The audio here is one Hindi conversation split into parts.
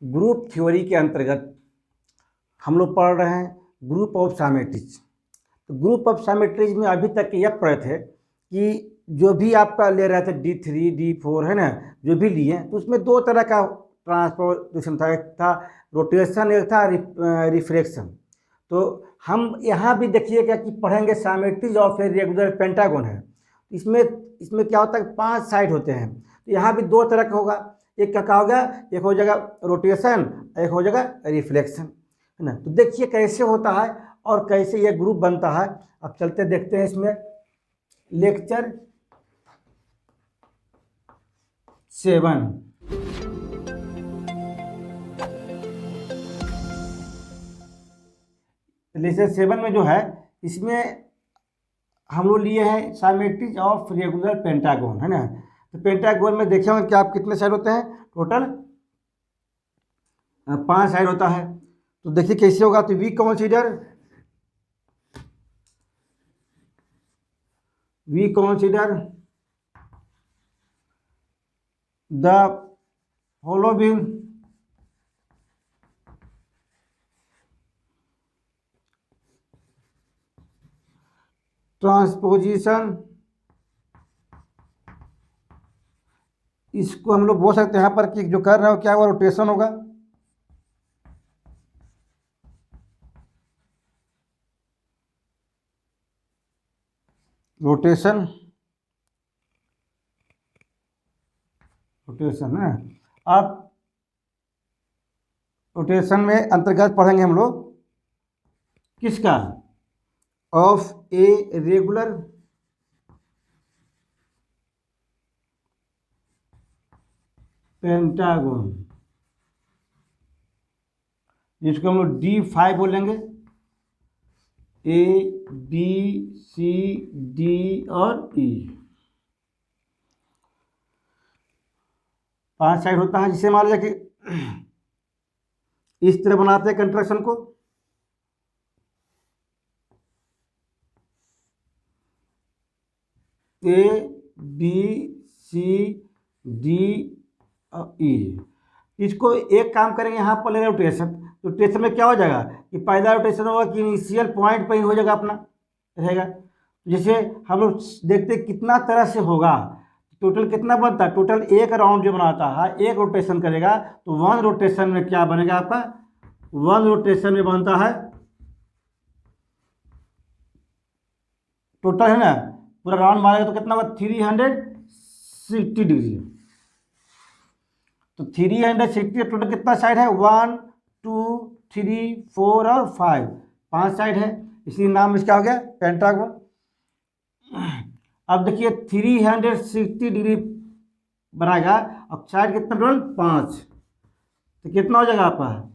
ग्रुप थ्योरी के अंतर्गत हम लोग पढ़ रहे हैं ग्रुप ऑफ सिमेट्रीज। तो ग्रुप ऑफ सिमेट्रीज में अभी तक यह पढ़े थे कि जो भी आपका ले रहे थे D3 D4 है ना, जो भी लिए तो उसमें दो तरह का ट्रांसपोर्टेशन था, एक था रोटेशन, एक था रिफ्रैक्शन। तो हम यहाँ भी देखिएगा कि पढ़ेंगे symmetries of a regular pentagon है। इसमें क्या होता है, 5 साइड होते हैं। तो यहाँ भी दो तरह का होगा, एक का होगा, एक हो जाएगा रोटेशन, एक हो जाएगा रिफ्लेक्शन, है ना। तो देखिए कैसे होता है और कैसे ये ग्रुप बनता है। अब चलते देखते हैं इसमें। लेक्चर 7 लेक्चर 7 में जो है इसमें हम लोग लिए हैं सिमेट्रीज ऑफ रेगुलर पेंटागन, है ना। तो पेंटागन में देखे होंगे कि आप कितने साइड होते हैं, टोटल 5 साइड होता है। तो देखिए कैसे होगा। तो we consider the following transposition. इसको हम लोग बोल सकते हैं यहाँ पर कि जो कर रहे हो क्या, वो रोटेशन होगा। रोटेशन है। अब रोटेशन में अंतर्गत पढ़ेंगे हम लोग किसका, ऑफ ए रेगुलर पेंटागन, जिसको हम लोग D5 बोलेंगे। A B C D और E 5 साइड होता है। जिसे मान लिया कि इस तरह बनाते हैं कंस्ट्रक्शन को। A B C D और E। इसको एक काम करेंगे, यहाँ पर ले रोटेशन। रोटेशन में क्या हो जाएगा कि पहला रोटेशन होगा कि इनिशियल पॉइंट पर ही हो जाएगा अपना रहेगा। जैसे हम लोग देखते हैं कितना तरह से होगा, टोटल कितना बनता है, टोटल एक राउंड जो बनाता है, एक रोटेशन करेगा तो 1 रोटेशन में क्या बनेगा आपका, 1 रोटेशन में बनता है टोटल, है ना। पूरा राउंड मारेगा तो कितना होगा, 360 डिग्री। तो 360 टोटल कितना साइड है, 1 2 3 4 और 5 साइड है, इसलिए नाम इसका हो गया पेंटागन। अब देखिए 360 डिग्री बनाएगा, अब साइड कितना टोटल 5, तो कितना हो जाएगा आपका,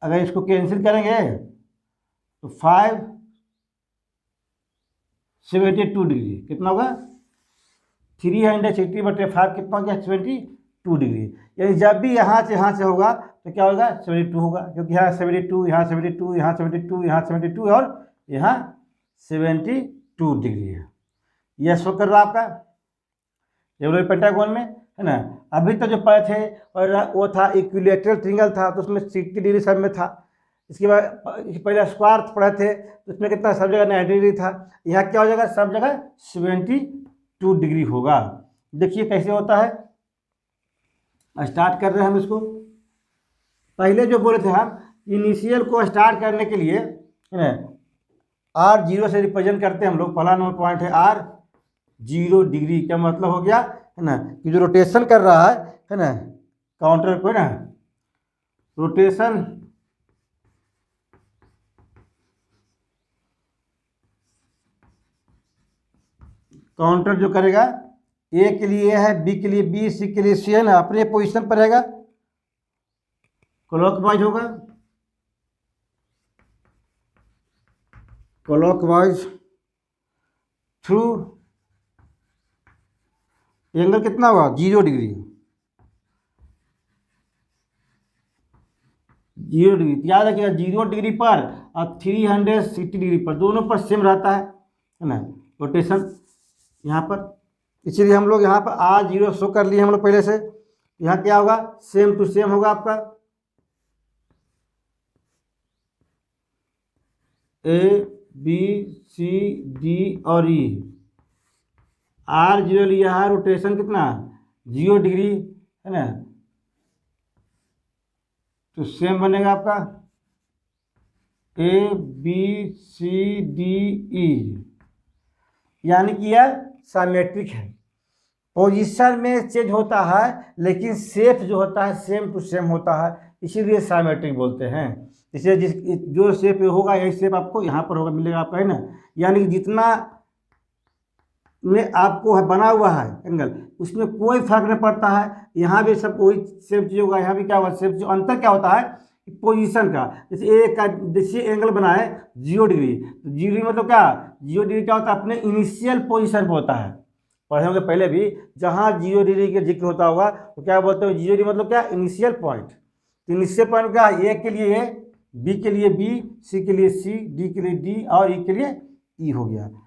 अगर इसको कैंसिल करेंगे तो 572 डिग्री कितना होगा, 360/5 कितना हो गया, 72 डिग्री। यानी जब भी यहाँ से होगा तो क्या होगा, 72 होगा, क्योंकि यहाँ 72, यहाँ 72, यहाँ 72, यहाँ 72 और यहाँ 72 डिग्री है। यह शो कर रहा आपका रेगुलर पेंटागन में, है ना। अभी तो जो पढ़े थे और वो था इक्विलेटरल ट्रायंगल था, तो उसमें 60 डिग्री सब में था। इसके बाद पहले स्क्वायर पढ़े थे तो उसमें कितना, सब जगह 90 डिग्री था। यहाँ क्या हो जाएगा, सब जगह 72 डिग्री होगा। देखिए कैसे होता है, स्टार्ट कर रहे हैं हम इसको। पहले जो बोले थे हम, इनिशियल को स्टार्ट करने के लिए, है ना, R0 से रिप्रेजेंट करते हैं हम लोग। पहला नंबर पॉइंट है R0 डिग्री का मतलब हो गया, है ना, कि जो रोटेशन कर रहा है ना, काउंटर को, है ना, रोटेशन काउंटर जो करेगा, ए के लिए है, बी के लिए बी, सी के लिए सी, है ना, अपने पोजीशन पर रहेगा, क्लॉकवाइज होगा, क्लॉकवाइज थ्रू एंगल कितना होगा, 0 डिग्री, 0 डिग्री। याद रखिएगा 0 डिग्री पर और 360 डिग्री पर, दोनों पर सेम रहता है ना रोटेशन। यहाँ पर इसीलिए हम लोग यहाँ पर R0 शो कर लिए हम लोग पहले से। यहाँ क्या होगा, सेम टू सेम होगा आपका ABCD और E। R0 लिया है, रोटेशन कितना 0 डिग्री है ना, तो सेम बनेगा आपका ABCDE, यानी कि यह साइमेट्रिक है। पोजीशन में चेंज होता है लेकिन शेप जो होता है सेम टू सेम होता है, इसीलिए साइमेट्रिक बोलते हैं। इसलिए जो शेप होगा यही शेप आपको यहाँ पर होगा, मिलेगा आपका, है ना। यानी कि जितना में आपको है बना हुआ है एंगल, उसमें कोई फर्क नहीं पड़ता है। यहाँ भी सब वही सेम चीज़ होगा, यहाँ भी क्या होगा सेम चीज। अंतर क्या होता है पोजीशन का। जैसे ए का जैसे एंगल बना है 0 डिग्री, तो 0 डिग्री मतलब क्या, 0 डिग्री क्या होता है अपने इनिशियल पोजीशन पे होता है। पढ़े होंगे पहले भी, जहाँ 0 डिग्री का जिक्र होता होगा तो क्या बोलते हैं 0 डिग्री मतलब क्या, इनिशियल पॉइंट। तो इनिशियल पॉइंट क्या, ए के लिए ए, बी के लिए बी, सी के लिए सी, डी के लिए डी और ई के लिए ई हो गया, तो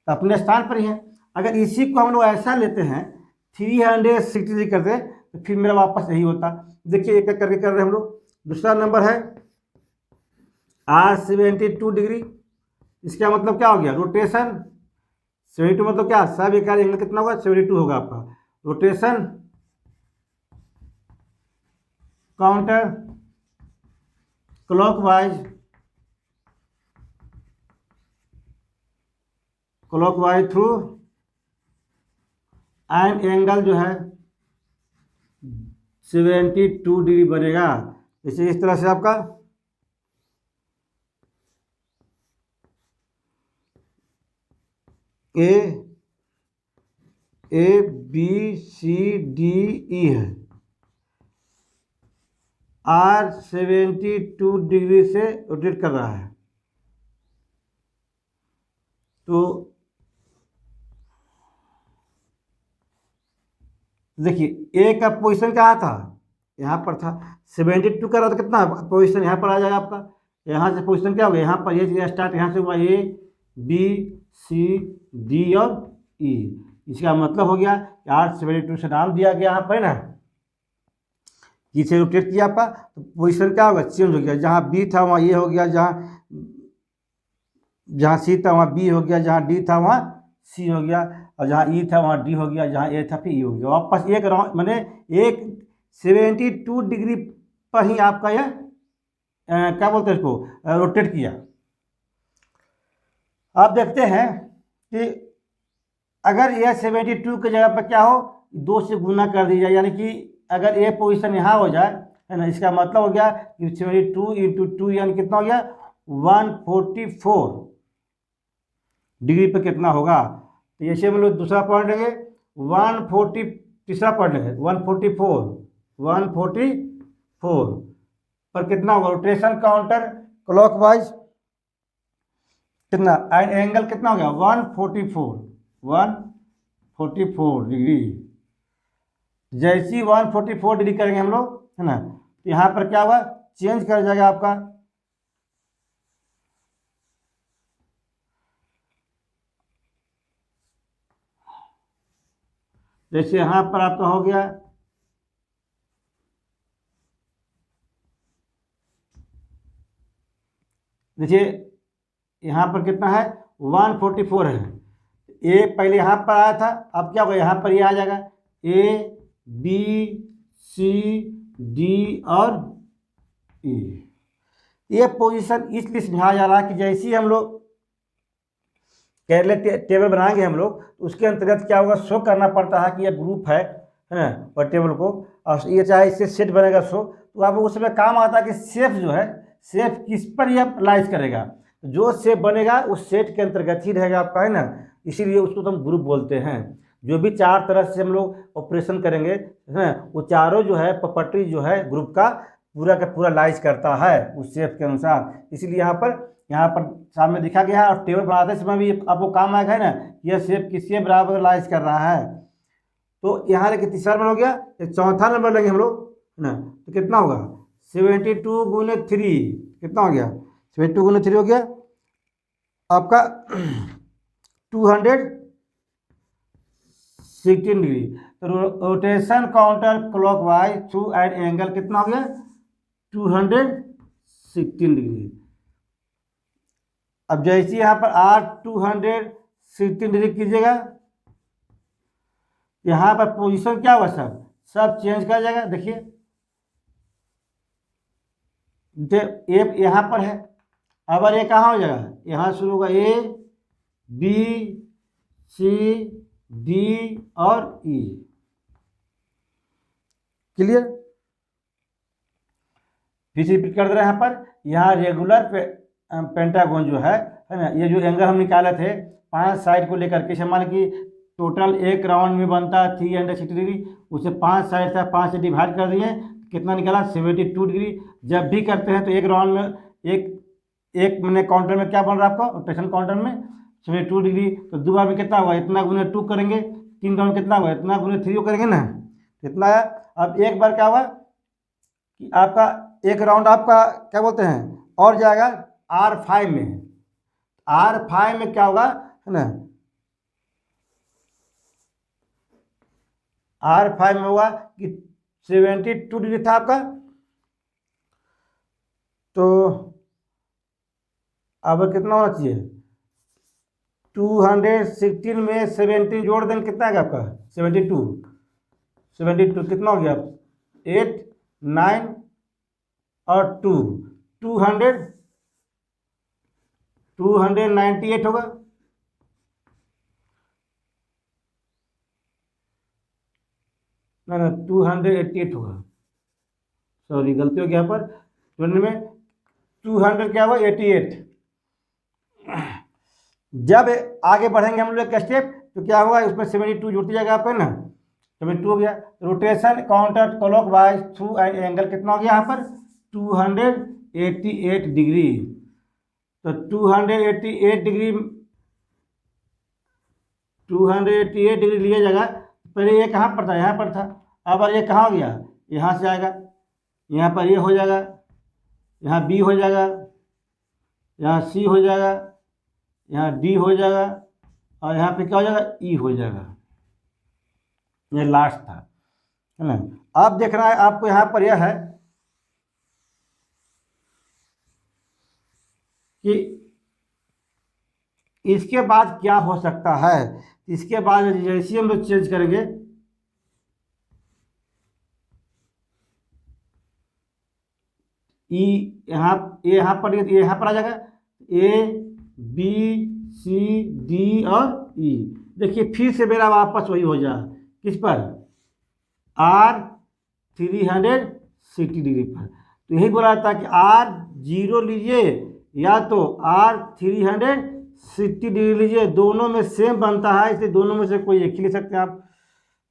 अपने स्थान पर ही है। अगर इसी को हम लोग ऐसा लेते हैं 360 डिग्री करते तो फिर मेरा वापस यही होता। देखिए एक एक करके कर रहे हैं हम लोग। दूसरा नंबर है R72 डिग्री, इसका मतलब क्या हो गया रोटेशन। 72 मतलब क्या, सब एक एंगल कितना होगा 72 होगा आपका। Rotation counter clockwise through and angle जो है 72 डिग्री बनेगा। जैसे इस तरह से आपका ABCDE है, R72 डिग्री से रोटेट कर रहा है। तो देखिए ए का पोजीशन कहाँ था, यहाँ पर था। 72 का रहा तो कितना पोजीशन यहाँ पर आ जाएगा आपका। यहाँ से पोजीशन क्या होगा, यहाँ पर ये स्टार्ट यहाँ से हुआ ABCD और E। इसका मतलब हो गया R72 से नाम दिया गया यहाँ पर ना, इसे रोटेट किया आपका तो पोजीशन क्या होगा चेंज हो गया। जहाँ B था वहाँ ए हो गया, जहाँ C था वहाँ B हो गया, जहाँ D था वहाँ C हो गया, और जहाँ E था वहाँ D हो गया, जहाँ A था फिर E हो गया। वापस एक राउंड मैंने एक 72 डिग्री पर ही आपका यह क्या बोलते हैं इसको रोटेट किया। आप देखते हैं कि अगर यह 72 की जगह पर क्या हो 2 से गुना कर दी जाए, यानी कि अगर ए पोजीशन यहाँ हो जाए है ना, इसका मतलब हो गया कि 72 इंटू 2 यानी कितना हो गया 144 डिग्री पर कितना होगा। तो ऐसे हम लोग दूसरा पॉइंट लेंगे 140, तीसरा पॉइंट लेंगे 144 पर कितना होगा रोटेशन काउंटर क्लॉकवाइज कितना एंगल कितना हो गया 144 डिग्री। जैसी 144 डिग्री करेंगे हम लोग है ना, तो यहाँ पर क्या होगा चेंज कर जाएगा आपका जैसे यहाँ पर आपका हो गया देखिए यहाँ पर कितना है 144 है। ए पहले यहाँ पर आया था, अब क्या होगा यहाँ पर ये आ जाएगा ABCD और E। ये पोजीशन इसलिए समझाया जा रहा है कि जैसे ही हम लोग कैरेक्टर टेबल बनाएंगे हम लोग तो उसके अंतर्गत क्या होगा शो करना पड़ता है कि यह ग्रुप है ना, और टेबल को, और ये चाहे इससे सेट बनेगा शो, तो आपको उस समय काम आता है कि सेफ जो है सेफ किस पर यह अप्लाइज करेगा। जो सेफ बनेगा उस सेट के अंतर्गत ही रहेगा आपका, है ना। इसीलिए उसको तो हम ग्रुप बोलते हैं। जो भी 4 तरह से हम लोग ऑपरेशन करेंगे है ना, वो चारों जो है प्रॉपर्टी जो है ग्रुप का पूरा लाइज करता है उस सेफ के अनुसार। इसीलिए यहाँ पर सामने दिखा गया है, और टेबल बनाते समय भी आपको काम आएगा है ना, यह सेफ किसके बराबर लाइज कर रहा है। तो यहाँ लेके तीसरा नंबर हो गया, चौथा नंबर लेंगे हम लोग है ना, तो कितना होगा 72 गुने 3 कितना हो गया 72 गुने 3 हो गया आपका 16 डिग्री। तो rotation counter clockwise through an angle कितना हो गया 216 डिग्री। अब जैसे यहाँ पर आर 216 डिग्री कीजिएगा, यहाँ पर पोजीशन क्या हुआ सब चेंज कर जाएगा। देखिए ए यहाँ पर है, अब ये कहाँ हो जाएगा, यहाँ शुरू होगा ए बी सी डी और ई। क्लियर? फिर से रिपीट कर दे रहे हैं। यहाँ पर यहाँ रेगुलर पेंटागन जो है ना, ये जो एंगल हम निकाले थे 5 साइड को लेकर के, मान कि टोटल एक राउंड में बनता है 360 डिग्री, उसे 5 साइड था 5 से डिवाइड कर दिए, कितना निकाला 72 डिग्री। जब भी करते हैं तो एक राउंड में एक मैंने काउंटर में क्या बन रहा है आपका रोटेशन काउंटर में 72 डिग्री। तो 2 बार में कितना हुआ, इतना गुने 2 करेंगे, 3 राउंड कितना हुआ, इतना गुने 3 करेंगे ना, कितना आया। अब एक बार क्या हुआ कि आपका एक राउंड आपका क्या बोलते हैं और जाएगा R5 में। R5 में क्या होगा है ना, R5 में हुआ कि 72 डिग्री था आपका, तो अब कितना होना चाहिए 216 में 17 जोड़ देंगे, कितना आएगा आपका 72 कितना हो गया 8 9 और 298 होगा। ना 288 होगा, सॉरी गलती हो गया यहाँ पर 20 में 200 क्या हुआ 88। जब आगे बढ़ेंगे हम लोग का स्टेप तो क्या होगा, उसमें 72 जुड़ती जाएगा आपका ना, 72 हो गया। Rotation counter clockwise through angle कितना हो गया यहाँ पर 288 डिग्री। तो 288 डिग्री लिया जाएगा। पहले ये कहाँ पर था, यहाँ पर था, अब ये कहाँ हो गया, यहाँ से आएगा, यहाँ पर ये हो जाएगा, यहाँ बी हो जाएगा, यहाँ सी हो जाएगा, यहाँ डी हो जाएगा और यहाँ पे क्या हो जाएगा ई हो जाएगा। ये लास्ट था है ना। अब देखना है आपको यहाँ पर यह है कि इसके बाद क्या हो सकता है। इसके बाद जैसे हम लोग चेंज करेंगे ई, यहाँ पर आ जाएगा ए बी सी डी और ई। देखिए फिर से मेरा वापस वही हो जाए किस पर R360 डिग्री पर। तो यही बोला था कि R0 लीजिए या तो R360 डिग्री लीजिए, दोनों में सेम बनता है, इसलिए दोनों में से कोई एक ही ले सकते हैं आप,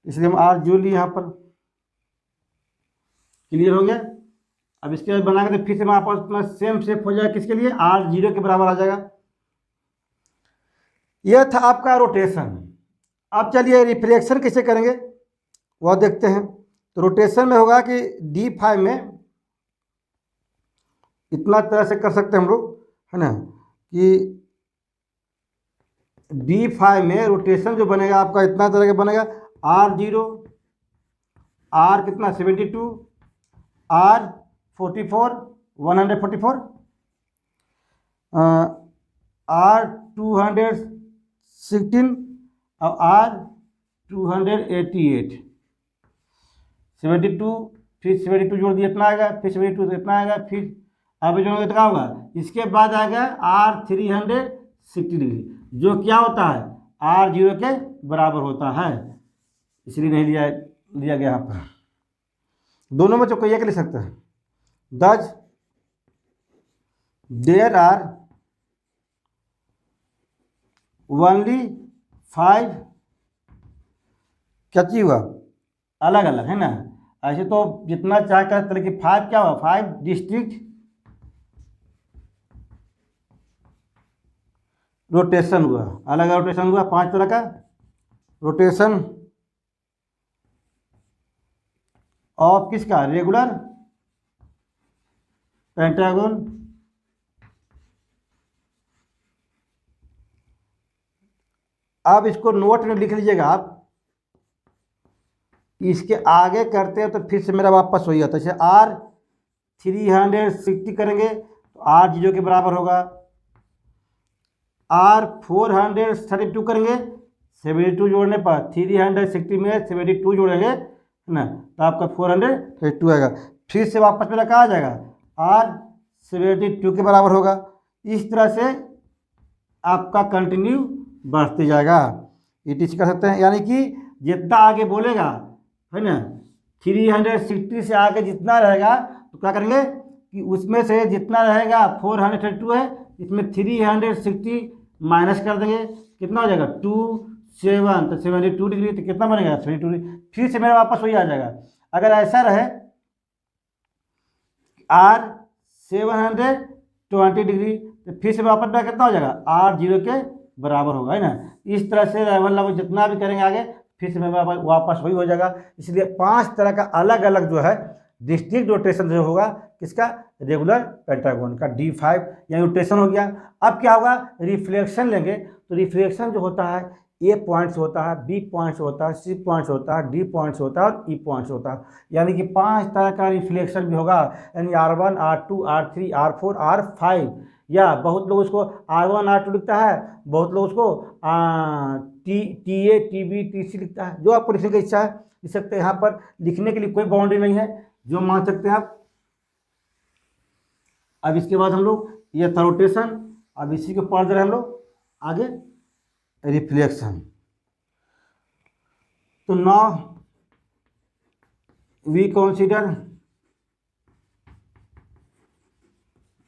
इसलिए हम R0 लिए यहाँ पर। क्लियर हो गया? अब इसके बाद बना के फिर से वहाँ पर अपना सेम शेप हो जाएगा, किसके लिए R0 के बराबर आ जाएगा। यह था आपका रोटेशन। अब चलिए रिफ्लेक्शन कैसे करेंगे वह देखते हैं। तो रोटेशन में होगा कि D5 में इतना तरह से कर सकते हैं हम लोग है ना, कि D5 में रोटेशन जो बनेगा आपका इतना तरह का बनेगा R0 R कितना 72 R44 144 R216 और R288 72 फिर 72 जोड़ दिया इतना आएगा, फिर 72 इतना आएगा, फिर अब जो इतना होगा। इसके बाद आएगा R360 डिग्री जो क्या होता है R0 के बराबर होता है, इसलिए नहीं लिया गया यहाँ पर। दोनों में जो कोई एक ले सकता है। दस देयर आर ओनली 5 क्या चीज हुआ अलग अलग है ना। ऐसे तो जितना चाहे कर तरह की 5 क्या हुआ 5 डिस्ट्रिक्ट रोटेशन हुआ, अलग अलग रोटेशन हुआ, 5 तरह का रोटेशन ऑफ किसका रेगुलर पेंटागन अब इसको नोट में लिख लीजिएगा आप इसके आगे करते हैं तो फिर से मेरा वापस वही आता है। जैसे आर 360 करेंगे तो आर 0 के बराबर होगा। आर 432 करेंगे, 72 जोड़ने पर 360 में 72 जोड़ेंगे है ना, तो आपका 432 आएगा। फिर से वापस मेरा कहाँ आ जाएगा, आर 72 के बराबर होगा। इस तरह से आपका कंटिन्यू बढ़ते जाएगा। ये टीच कर सकते हैं, यानी कि जितना आगे बोलेगा है ना, 360 से आगे जितना रहेगा तो क्या करेंगे कि उसमें से जितना रहेगा 432 है, इसमें 360 माइनस कर देंगे, कितना हो जाएगा 27, तो 72 डिग्री, तो कितना बनेगा 72 डिग्री। फिर से मेरा वापस वही आ जाएगा। अगर ऐसा रहे आर 720 डिग्री, तो फिर से वापस में कितना हो जाएगा, आर 0 के बराबर होगा, है ना। इस तरह से मतलब जितना भी करेंगे आगे फिर से वापस वही हो जाएगा। इसलिए 5 तरह का अलग अलग जो है डिस्ट्रिक्ट रोटेशन जो होगा किसका, रेगुलर पेंटागन का D5 या रोटेशन हो गया। अब क्या होगा, रिफ्लेक्शन लेंगे तो रिफ्लेक्शन जो होता है A पॉइंट्स होता है, B पॉइंट्स होता है, C पॉइंट्स होता है, D पॉइंट्स होता है और E पॉइंट्स होता है। यानी कि 5 तरह का रिफ्लेक्शन भी होगा, यानी R1 R2 R3 R4 R5, या बहुत लोग उसको R1 R2 लिखता है, बहुत लोग उसको TA TB TC लिखता है। जो आपको लिखने की इच्छा है लिख सकते हैं, यहाँ पर लिखने के लिए कोई बाउंड्री नहीं है, जो मान सकते हैं आप। अब इसके बाद हम लोग ये था रोटेशन, अब इसी के पढ़ रहे हैं हम लोग आगे रिफ्लेक्शन। तो now we consider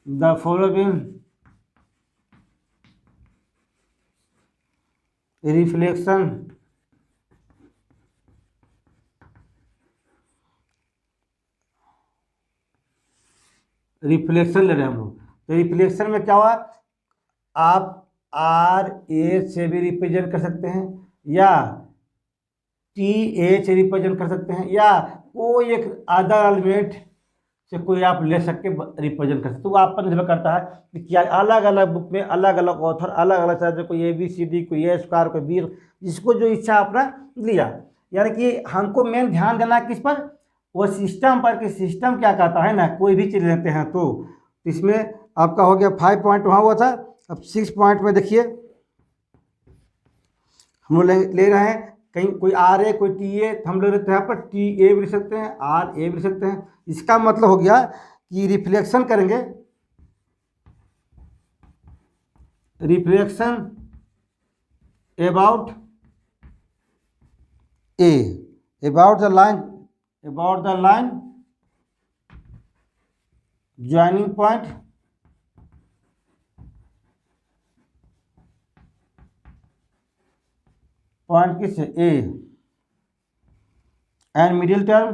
the following reflection reflection ले रहे हैं हम लोग। तो रिफ्लेक्शन में क्या हुआ, आप RA से भी रिप्रेजेंट कर सकते हैं, या TH रिप्रेजेंट कर सकते हैं, या कोई एक अदर एलिमेंट से कोई आप ले सकते रिप्रेजेंट कर सकते। तो आप पर निर्भर करता है कि क्या अलग अलग बुक में अलग अलग ऑथर अलग अलग तरह से, कोई ABCD, कोई A स्क्वायर, कोई B, जिसको जो इच्छा अपना लिया। यानी कि हमको मेन ध्यान देना है किस पर, वो सिस्टम पर, कि सिस्टम क्या कहता है ना। कोई भी चीज़ लेते हैं तो इसमें आपका हो गया 5 पॉइंट वहाँ हुआ था। अब 6 पॉइंट में देखिए हम लोग ले रहे हैं, कहीं कोई RA कोई TA, हम लोग लेते हैं यहाँ पर TA भी लिख सकते हैं, RA भी लिख सकते हैं। इसका मतलब हो गया कि रिफ्लेक्शन करेंगे, reflection about A, about the line joining point किस A, एंड मिडिल टर्म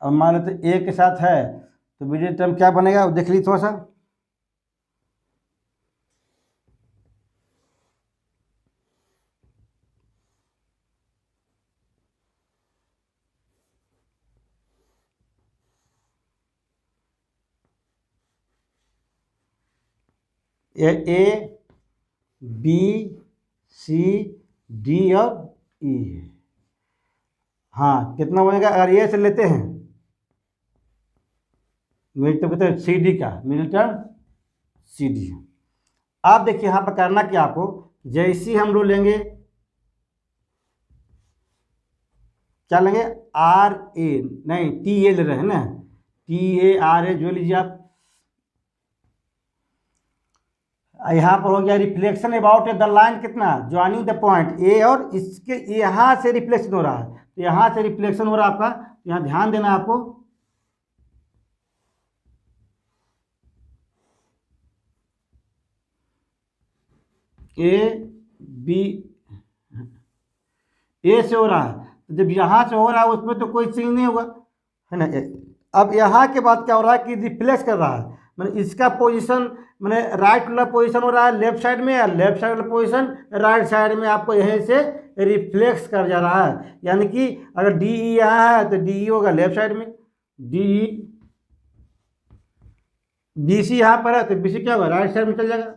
अब मान लेते A के साथ है, तो मिडिल टर्म क्या बनेगा देख लीजिए थोड़ा सा। A B C D और E। हाँ, कितना बनेगा अगर ये से लेते हैं मिडिल टर्म कहते हैं CD का, मिडिल टर्म CD। आप देखिए यहाँ पर करना क्या आपको, जैसे हम लोग लेंगे क्या लेंगे, RA नहीं TA ले रहे हैं ना, TA RA जो लीजिए आप। यहाँ पर हो गया रिफ्लेक्शन अबाउट द लाइन कितना, ज्वाइनिंग द पॉइंट A, और इसके यहाँ से रिफ्लेक्शन हो रहा है, तो यहाँ से रिफ्लेक्शन हो रहा है आपका, यहाँ ध्यान देना है आपको। A से हो रहा है, तो जब यहाँ से हो रहा है उसमें तो कोई चेंज नहीं होगा, है ना। अब यहाँ के बाद क्या हो रहा है कि रिफ्लेक्स कर रहा है, मतलब इसका पोजीशन मैंने राइट वाला पोजीशन हो रहा है लेफ्ट साइड में, या लेफ्ट साइड वाला पोजीशन राइट साइड में, आपको यहीं से रिफ्लेक्स कर जा रहा है। यानी कि अगर DE यहाँ है तो DE होगा लेफ्ट साइड में, DE बी सी यहाँ पर है तो बी सी क्या होगा, राइट साइड में चल जाएगा।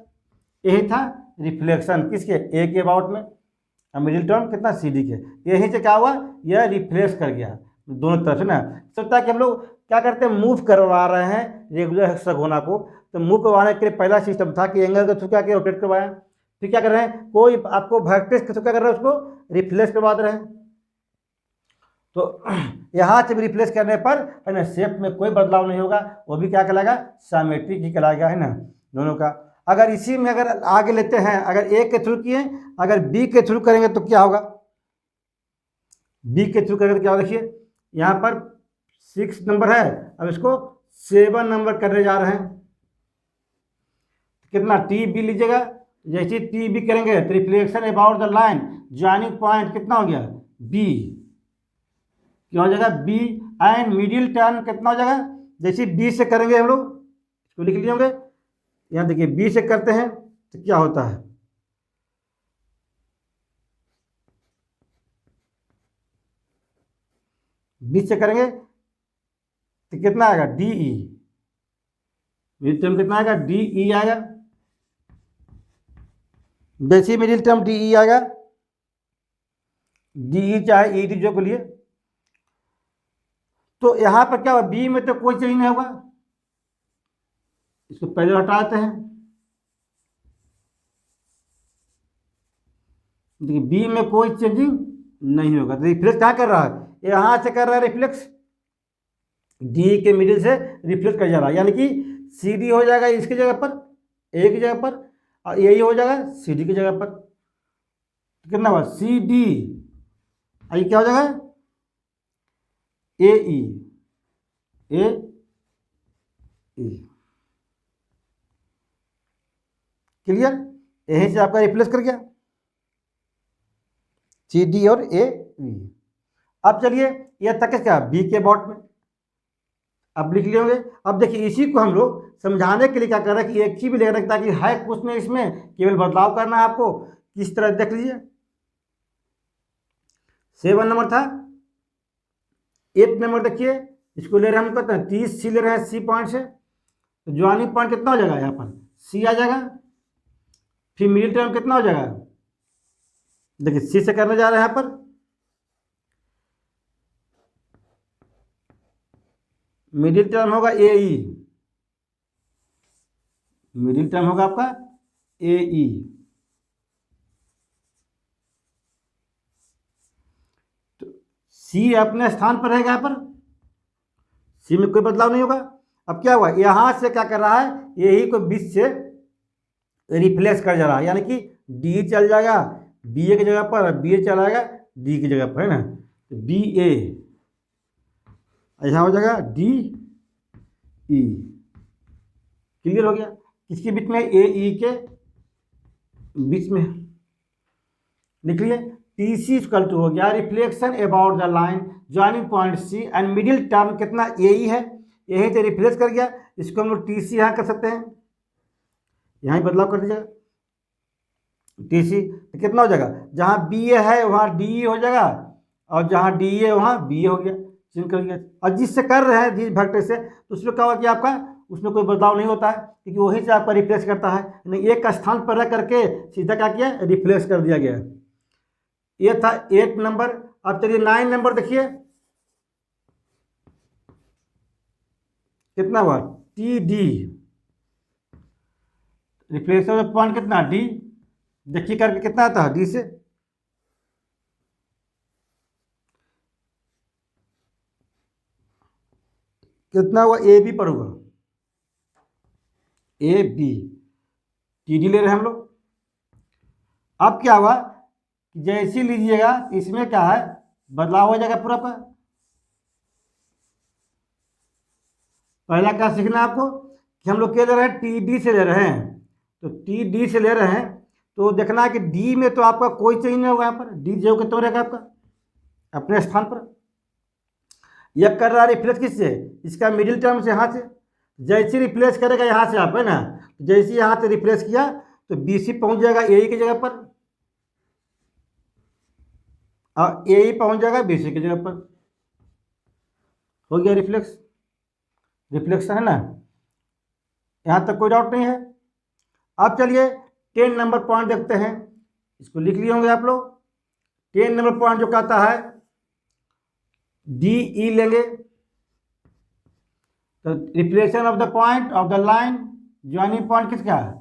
यही था रिफ्लेक्शन किसके, ए के अबाउट में, और मिडिल टर्म कितना सी डी के। यहीं से क्या हुआ, यह रिफ्लेक्स कर गया दोनों तरफ से ना। सोचता है कि हम लोग क्या करते हैं, मूव करवा रहे हैं रेगुलर हेक्सागोना को, तो मूव करवाने के लिए पहला सिस्टम था कि एंगल के थ्रू क्या रोटेट करवाया। फिर क्या कर रहे हैं, कोई आपको वर्टेक्स के थ्रू क्या कर रहे हैं, उसको रिफ्लेक्स करवा दे रहे हैं। तो यहाँ से भी रिप्लेस करने पर है ना शेप में कोई बदलाव नहीं होगा, वो भी क्या कहलाएगा, साइमेट्रिक ही कहलाएगा, है ना दोनों का। अगर इसी में अगर आगे लेते हैं, अगर ए के थ्रू किए, अगर बी के थ्रू करेंगे तो क्या होगा, बी के थ्रू करेंगे तो क्या होगा, देखिए यहाँ पर 6 नंबर है, अब इसको 7 नंबर करने जा रहे हैं। कितना टी बी लीजिएगा, जैसे टी बी करेंगे तो reflection about the line joining point कितना हो गया, बी, क्या हो जाएगा, बी, एंड मिडिल टर्न कितना हो जाएगा, जैसे बी से करेंगे हम लोग, इसको लिख लिए होंगे। यहाँ देखिए बी से करते हैं तो क्या होता है, बी से करेंगे तो कितना आएगा, डी ई, मिडिल टर्म कितना आएगा, डी ई आएगा, जैसे मिडिल टर्म डी ई आएगा, डी ई चाहे ई डी जो को लिए, तो यहाँ पर क्या होगा, बी में तो कोई चेंज नहीं होगा, इसको पहले हटाते हैं। देखिए बी में कोई चेंजिंग नहीं होगा, तो रिफ्लेक्स क्या कर रहा है, यहाँ से कर रहा है रिफ्लेक्स, डी के मिडिल से रिफ्लेक्ट कर जा रहा है, यानी कि सी डी हो जाएगा इसकी जगह पर, ए की जगह पर, और यही हो जाएगा सी डी की जगह पर। तो कितना हुआ, सी डी, ये क्या हो जाएगा, ए ई, ए ई, क्लियर, यहीं से आपका रिप्लेस कर गया सी डी और ए ई। अब चलिए यह तक क्या, बी के बॉट में, अब लिख लिए होंगे। अब देखिए इसी को हम लोग समझाने के लिए क्या कर रहे हैं कि एक ही भी ले रहे हैं, ताकि है कुछ नहीं इसमें, केवल बदलाव करना है आपको। किस तरह देख लीजिए, 7 नंबर था, 8 नंबर देखिए, इसको ले रहे हैं हम, कहते हैं 30 सी ले रहे हैं सी पॉइंट से, तो ज्वाइनिंग पॉइंट कितना हो जाएगा, यहाँ पर सी आ जाएगा। फिर मिडिल टर्म कितना हो जाएगा, देखिए सी से करने जा रहे हैं यहाँ पर, मिडिल टर्म होगा ए ई, मिडिल टर्म होगा आपका ए ई, तो सी अपने स्थान पर रहेगा, यहाँ पर सी में कोई बदलाव नहीं होगा। अब क्या हुआ, यहां से क्या कर रहा है, यही को बीच से रिप्लेस कर जा रहा है, यानी कि डी चल जाएगा बी ए की जगह पर, बी ए चला जाएगा डी की जगह पर, है ना, तो बी ए यहाँ हो जाएगा डी ई, क्लियर हो गया। किसके बीच में, ए ई के बीच में, लिख लिए। टी सी इक्वल टू हो गया reflection about the line joining point C and middle term कितना, ए ई है, यहीं से रिप्लेस कर गया, इसको हम लोग टी सी यहाँ कर सकते हैं, यहाँ ही बदलाव कर दीजिएगा, टी सी तो कितना हो जाएगा, जहाँ बी ए है वहाँ डी ई हो जाएगा, और जहाँ डी ए वहाँ बी ए हो गया, चेंज कर दिया। और जिससे कर रहे हैं जिस वेक्टर से, तो उसमें क्या होगा कि आपका उसमें कोई बदलाव नहीं होता है, क्योंकि वहीं से आपका रिप्लेस करता है, नहीं एक स्थान पर रख करके सीधा क्या किया, रिप्लेस कर दिया गया। ये था 8 नंबर। अब चलिए 9 नंबर देखिए, कितना हुआ, टी डी, रिफ्लेक्शन पॉइंट कितना, डी, देखिए करके कितना आता है डी से, कितना हुआ, ए बी पर होगा, ए बी, टी डी ले रहे हैं हम लोग। अब क्या हुआ, जैसे लीजिएगा इसमें क्या है, बदलाव हो जाएगा पूरा पर। पहला क्या सीखना है आपको कि हम लोग क्या ले रहे हैं, टी डी से ले रहे हैं, तो टी डी से ले रहे हैं तो देखना है कि डी में तो आपका कोई चेंज नहीं होगा, यहाँ पर डी जो कितना रहेगा आपका अपने स्थान पर। यह कर रहा है रिप्लेस किससे, इसका मिडिल टर्म से, यहाँ से जैसे रिप्लेस करेगा यहाँ से आप, है ना, जैसे यहाँ से रिप्लेस किया तो बी सी पहुँच जाएगा ए ई की जगह पर, और ए ई पहुँच जाएगा बी सी की जगह पर, हो गया रिफ्लेक्स, रिफ्लेक्शन है ना। यहाँ तक कोई डाउट नहीं है। अब चलिए 10 नंबर पॉइंट देखते हैं, इसको लिख लिए होंगे आप लोग। 10 नंबर पॉइंट जो कहता है डी ई लेंगे, तो reflection of the point of the line joining point किसका है,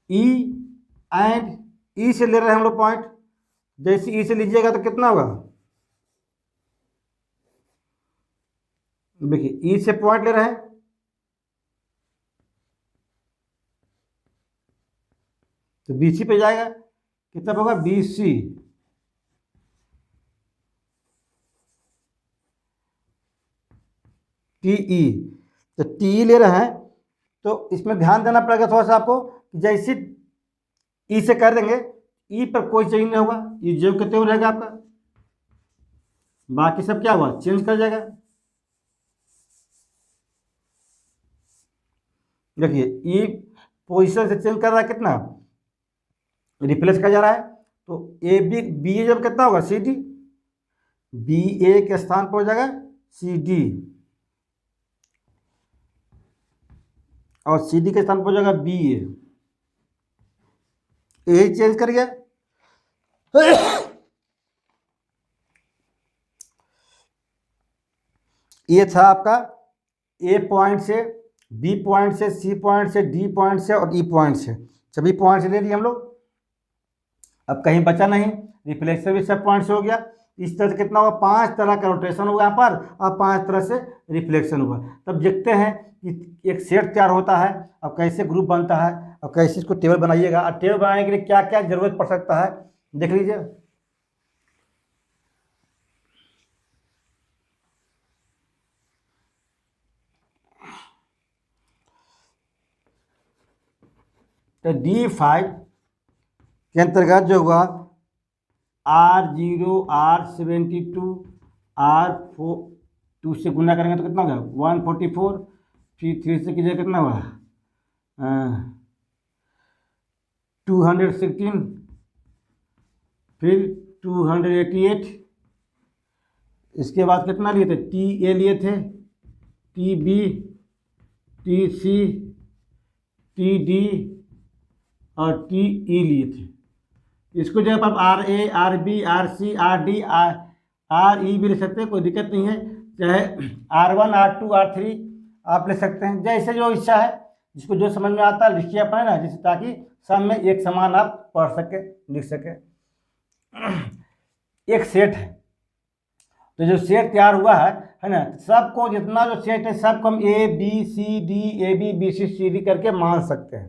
ई, एंड ई से ले रहे हैं हम लोग पॉइंट। जैसे ई से लीजिएगा तो कितना होगा, देखिए ई से पॉइंट ले रहे हैं तो BC पे जाएगा, कितना होगा BC, TE, तो TE ले रहे हैं तो इसमें ध्यान देना पड़ेगा थोड़ा सा आपको, जैसे ई से कर देंगे ई पर कोई चेंज नहीं होगा, ये जो कहते हुए रहेगा आपका, बाकी सब क्या हुआ चेंज कर जाएगा। देखिए ई पोजीशन से चेंज कर रहा है, कितना रिप्लेस कर जा रहा है, तो बी ए जब कितना होगा CD, BA के स्थान पर हो जाएगा CD, और CD के स्थान पर हो जाएगा BA, यही चेंज कर गया। ये था आपका A पॉइंट से, B पॉइंट से, C पॉइंट से, D पॉइंट से और E पॉइंट से, सभी पॉइंट से ले लिए हम लोग। अब कहीं बचा नहीं, रिफ्लेक्शन भी सब पॉइंट से हो गया। इस तरह से कितना होगा, 5 तरह का रोटेशन हुआ यहाँ पर और 5 तरह से रिफ्लेक्शन हुआ। तब देखते हैं कि एक सेट तैयार होता है, अब कैसे ग्रुप बनता है और कैसे इसको टेबल बनाइएगा, और टेबल बनाने के लिए क्या क्या जरूरत पड़ सकता है देख लीजिए। तो D5 के अंतर्गत जो हुआ R0 R72 R4 2 से गुना करेंगे तो कितना होगा 144, फिर 3 से कीजिए कितना हुआ 216, फिर 288, इसके बाद कितना लिए थे TA लिए थे, TB, TC, TD और TE लिए थे। इसको जब आप RA, RB, RC, RD, RE भी ले सकते हैं, कोई दिक्कत नहीं है, चाहे R1, R2, R3 आप ले सकते हैं, जैसे जो इच्छा है, जिसको जो समझ में आता है लिखिए अपने ना, जिससे ताकि सब में एक समान आप पढ़ सके लिख सके। एक सेट है, तो जो सेट तैयार हुआ है ना, सबको जितना जो सेट है सबको हम ABCD AB BC CD करके मान सकते हैं,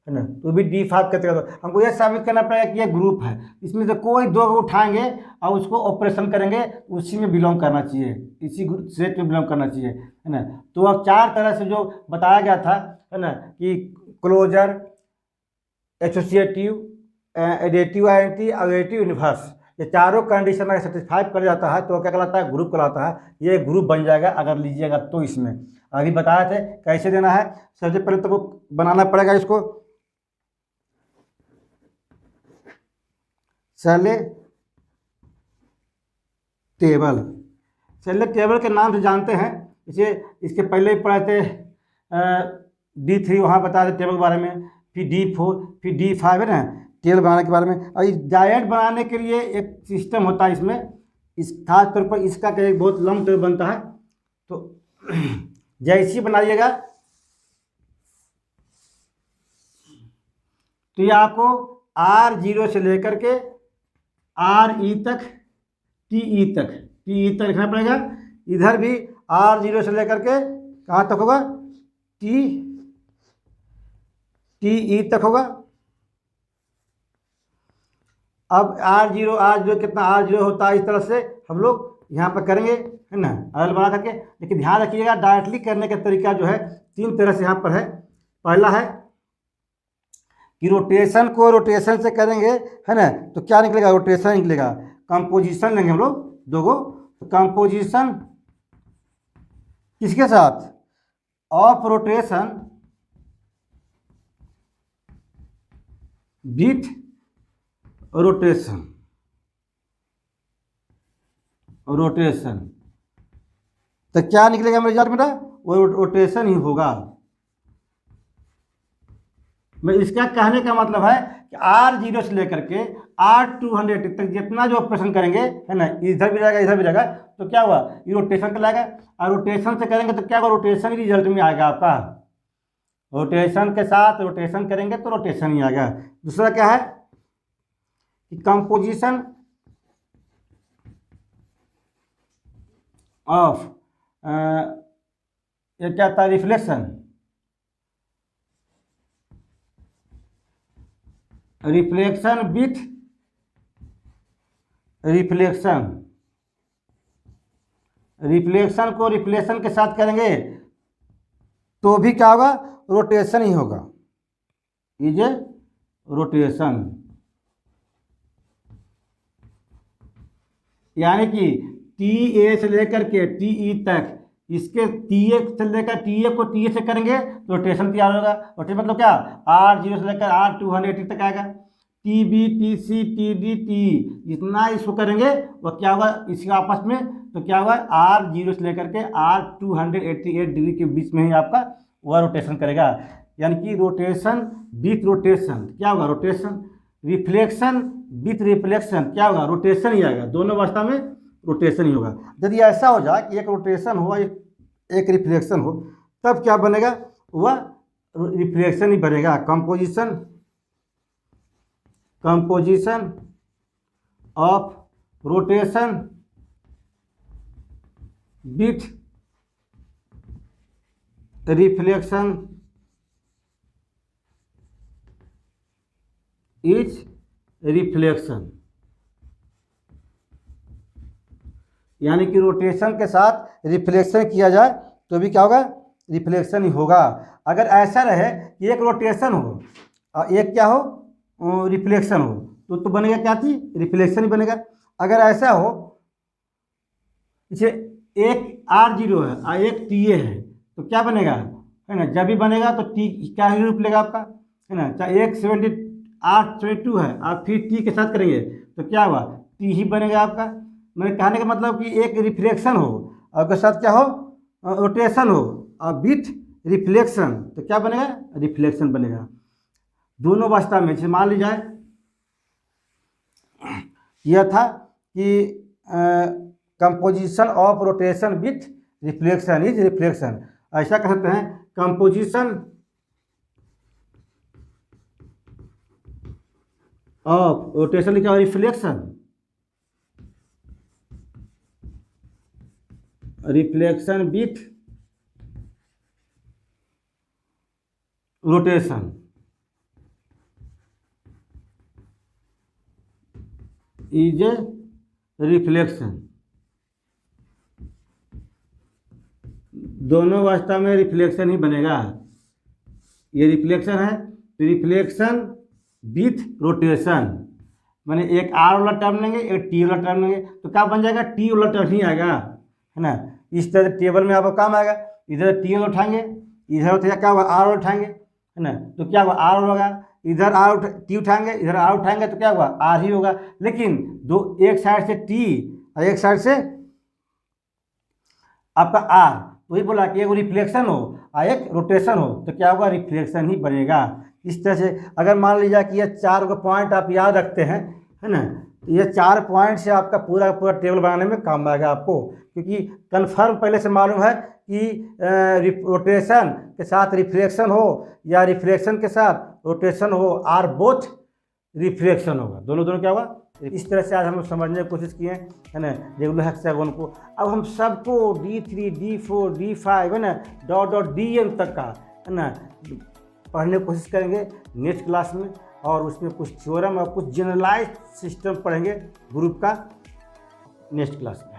है ना। तो भी D5 कहते हैं, हमको यह साबित करना पड़ेगा कि यह ग्रुप है, इसमें से कोई दो उठाएंगे और उसको ऑपरेशन करेंगे, उसी में बिलोंग करना चाहिए, इसी सेट में बिलोंग करना चाहिए, है ना। तो अब 4 तरह से जो बताया गया था, है ना, कि क्लोजर, एसोसिएटिव, एडिटिव आइडेंटिटी और एडिटिव इन्वर्स, ये चारों कंडीशन अगर सेटिस्फाई कर जाता है तो क्या कहलाता है, ग्रुप कहलाता है। ये ग्रुप बन जाएगा अगर लीजिएगा तो। इसमें अभी बताया थे कैसे देना है। सबसे पहले तो वो बनाना पड़ेगा इसको, सेले टेबल। सेले टेबल के नाम से जानते हैं इसे, इसके पहले ही पढ़े थे D3 वहाँ बताया थे टेबल के बारे में, फिर D4, फिर D5 है ना टेबल बनाने के बारे में। और इस डायरेक्ट बनाने के लिए एक सिस्टम होता है इसमें, इस खास तौर पर इसका क्या एक बहुत लंब टेबल बनता है, तो जैसी बनाइएगा तो ये आपको R0 से लेकर के RE तक, TE तक लिखना पड़ेगा। इधर भी R0 से लेकर के कहाँ तक होगा, TE तक होगा। अब R0 कितना R0 होता है, इस तरह से हम लोग यहाँ पर करेंगे, है ना, अदल बना करके। लेकिन ध्यान रखिएगा डायरेक्टली करने का तरीका जो है 3 तरह से यहाँ पर है। पहला है कि रोटेशन को रोटेशन से करेंगे, है ना, तो क्या निकलेगा, रोटेशन निकलेगा। कंपोजिशन लेंगे हम लोग दोगो, तो कंपोजिशन किसके साथ, ऑफ रोटेशन विथ रोटेशन, तो क्या निकलेगा मेरे रिजल्ट, मेरा वो रोटेशन ही होगा। मैं इसका कहने का मतलब है कि R0 से लेकर के R200 तक जितना जो ऑपरेशन करेंगे, है ना, इधर भी जाएगा इधर भी जाएगा, तो क्या हुआ, ये रोटेशन कहलाएगा। और रोटेशन से करेंगे तो क्या होगा, रोटेशन ही रिजल्ट में आएगा आपका। रोटेशन के साथ रोटेशन करेंगे तो रोटेशन ही आएगा। दूसरा क्या है कि कंपोजिशन ऑफ ये क्या था, रिफ्लेक्शन विथ रिफ्लेक्शन को रिफ्लेक्शन के साथ करेंगे तो भी क्या होगा, रोटेशन ही होगा। इज रोटेशन, यानी कि TA से लेकर के TE तक, इसके TA से लेकर TA को TA से करेंगे तो रोटेशन तैयार होगा। रोटेशन मतलब क्या, R0 से लेकर R280 तक आएगा। TB TC TD TE जितना इसको करेंगे वो क्या होगा, इसके आपस में तो क्या होगा, R0 से लेकर के R288 डिग्री के बीच में ही आपका वह रोटेशन करेगा। यानी कि रोटेशन विथ रोटेशन क्या होगा, रोटेशन। रिफ्लेक्शन विथ रिफ्लेक्शन क्या होगा, रोटेशन ही आएगा। दोनों अवस्था में रोटेशन ही होगा। यदि ऐसा हो जाए कि एक रोटेशन हो एक रिफ्लेक्शन हो, तब क्या बनेगा, वह रिफ्लेक्शन ही बनेगा। Composition of rotation with reflection is reflection, यानी कि रोटेशन के साथ रिफ्लेक्शन किया जाए तो भी क्या होगा, रिफ्लेक्शन ही होगा। अगर ऐसा रहे कि एक रोटेशन हो और एक क्या हो, रिफ्लेक्शन हो, तो बनेगा क्या थी, रिफ्लेक्शन ही बनेगा। अगर ऐसा हो जैसे एक R0 है और एक TA है तो क्या बनेगा, है ना, जब भी बनेगा तो T क्या ही रूप लेगा आपका, है ना। चाहे एक 72 है और फिर T के साथ करेंगे तो क्या हुआ, T ही बनेगा आपका। मेरे कहने का मतलब कि एक रिफ्लेक्शन हो और उसके साथ क्या हो, रोटेशन हो और विथ रिफ्लेक्शन, तो क्या बनेगा, रिफ्लेक्शन बनेगा। दोनों अवस्था में जैसे मान ली जाए यह था कि composition of rotation with reflection is reflection. ऐसा कह सकते हैं कंपोजिशन ऑफ रोटेशन लिखा हुआ reflection with rotation is a reflection. दोनों अवस्था में रिफ्लेक्शन ही बनेगा। ये रिफ्लेक्शन है तो रिफ्लेक्शन विथ रोटेशन, माने एक R वाला टर्म लेंगे एक T वाला टर्म लेंगे तो क्या बन जाएगा, T वाला टर्म ही आएगा, है ना। इस तरह टेबल में आपको काम आएगा, इधर T वाला उठाएंगे, इधर होता है क्या होगा, R वाला उठाएंगे, है ना, तो क्या होगा, R होगा। इधर T उठाएंगे इधर R उठाएंगे तो क्या होगा, R ही होगा। लेकिन दो, एक साइड से T और एक साइड से आपका R, वही बोला कि एक रिफ्लेक्शन हो और एक रोटेशन हो तो क्या होगा, रिफ्लेक्शन ही बनेगा। इस तरह से अगर मान लीजिए कि ये 4 को पॉइंट आप याद रखते हैं, है ना, तो ये 4 पॉइंट से आपका पूरा टेबल बनाने में काम आएगा आपको, क्योंकि कन्फर्म पहले से मालूम है कि रोटेशन के साथ रिफ्लेक्शन हो या रिफ्लेक्शन के साथ रोटेशन हो, आर बोथ रिफ्लेक्शन होगा, दोनों क्या होगा। इस तरह से आज हम लोग समझने की कोशिश किए हैं, है ना, रेगुलर हेक्सागोन को। अब हम सबको D3 D4 D5 है ना डॉट DN तक का, है ना, पढ़ने की कोशिश करेंगे नेक्स्ट क्लास में। और उसमें कुछ थ्योरम और कुछ जनरलाइज सिस्टम पढ़ेंगे ग्रुप का नेक्स्ट क्लास में।